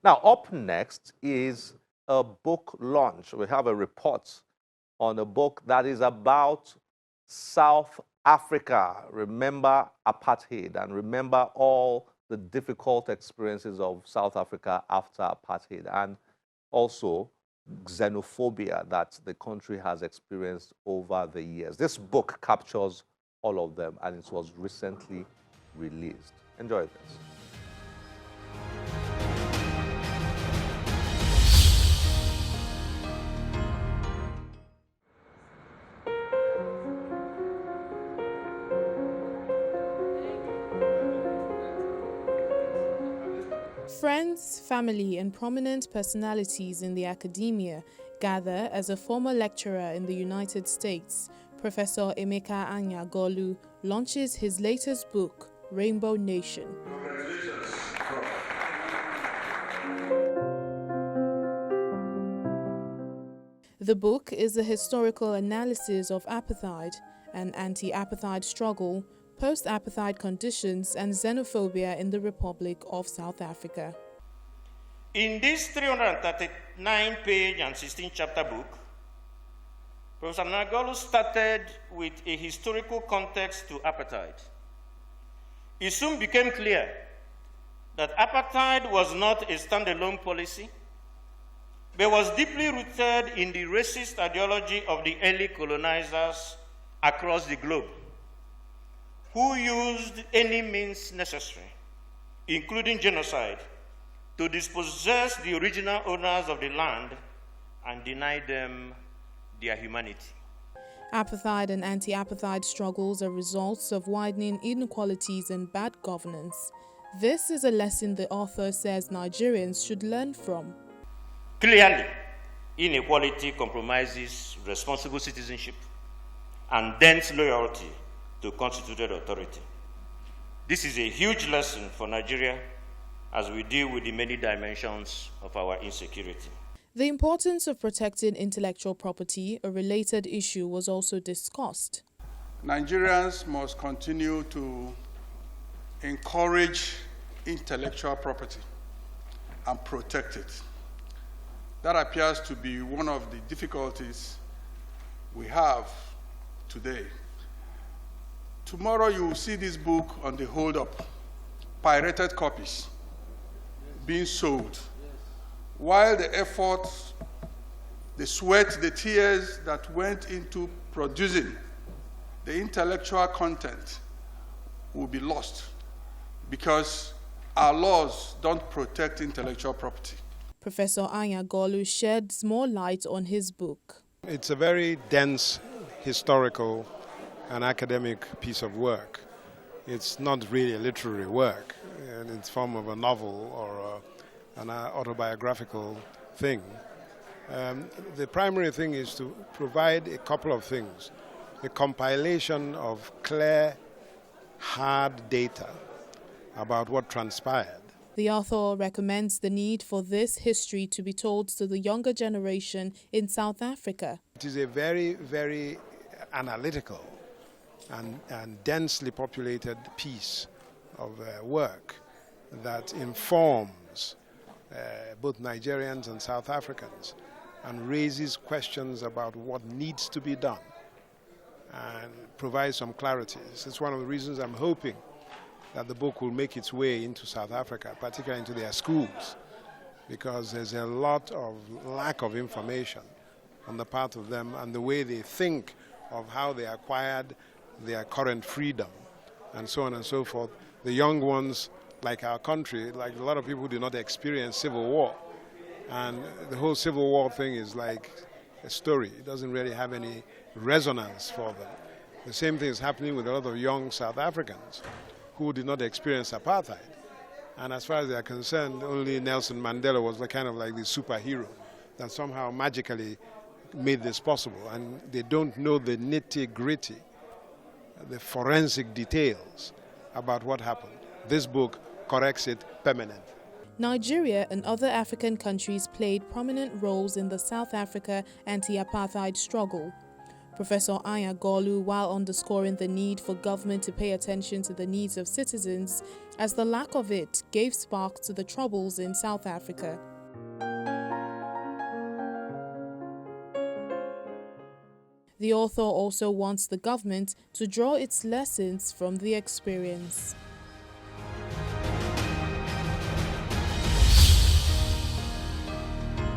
Now, up next is a book launch. We have a report on a book that is about South Africa. Remember apartheid and remember all the difficult experiences of South Africa after apartheid, and also xenophobia that the country has experienced over the years. This book captures all of them, and it was recently released. Enjoy this. Friends, family, and prominent personalities in the academia gather as a former lecturer in the United States, Professor Emeka Anyagolu, launches his latest book, Rainbow Nation. Congratulations, PROF. The book is a historical analysis of apartheid, an anti-apartheid struggle, post-apartheid conditions, and xenophobia in the Republic of South Africa. In this 339-page and 16-chapter book, Professor Anyagolu started with a historical context to apartheid. It soon became clear that apartheid was not a standalone policy, but was deeply rooted in the racist ideology of the early colonizers across the globe, who used any means necessary, including genocide, to dispossess the original owners of the land and deny them their humanity. Apartheid and anti-apartheid struggles are results of widening inequalities and bad governance. This is a lesson the author says Nigerians should learn from. Clearly, inequality compromises responsible citizenship and dents loyalty to constituted authority. This is a huge lesson for Nigeria as we deal with the many dimensions of our insecurity. The importance of protecting intellectual property, a related issue, was also discussed. Nigerians must continue to encourage intellectual property and protect it. That appears to be one of the difficulties we have today. Tomorrow you will see this book on the hold-up, pirated copies being sold, while the effort, the sweat, the tears that went into producing the intellectual content will be lost because our laws don't protect intellectual property. Professor Anyagolu sheds more light on his book. It's a very dense historical and academic piece of work. It's not really a literary work in its form of a novel or an autobiographical thing. The primary thing is to provide a couple of things. A compilation of clear, hard data about what transpired. The author recommends the need for this history to be told to the younger generation in South Africa. It is a very, very analytical and densely populated piece of work that informs both Nigerians and South Africans and raises questions about what needs to be done and provides some clarities. It's one of the reasons I'm hoping that the book will make its way into South Africa, particularly into their schools, because there's a lot of lack of information on the part of them and the way they think of how they acquired their current freedom and so on and so forth. The young ones, like our country, like a lot of people, do not experience civil war. And the whole civil war thing is like a story. It doesn't really have any resonance for them. The same thing is happening with a lot of young South Africans who did not experience apartheid. And as far as they are concerned, only Nelson Mandela was kind of like the superhero that somehow magically made this possible. And they don't know the nitty-gritty, the forensic details about what happened. This book corrects it permanently. Nigeria and other African countries played prominent roles in the South Africa anti-apartheid struggle. Professor Anyagolu, while underscoring the need for government to pay attention to the needs of citizens, as the lack of it gave spark to the troubles in South Africa. The author also wants the government to draw its lessons from the experience.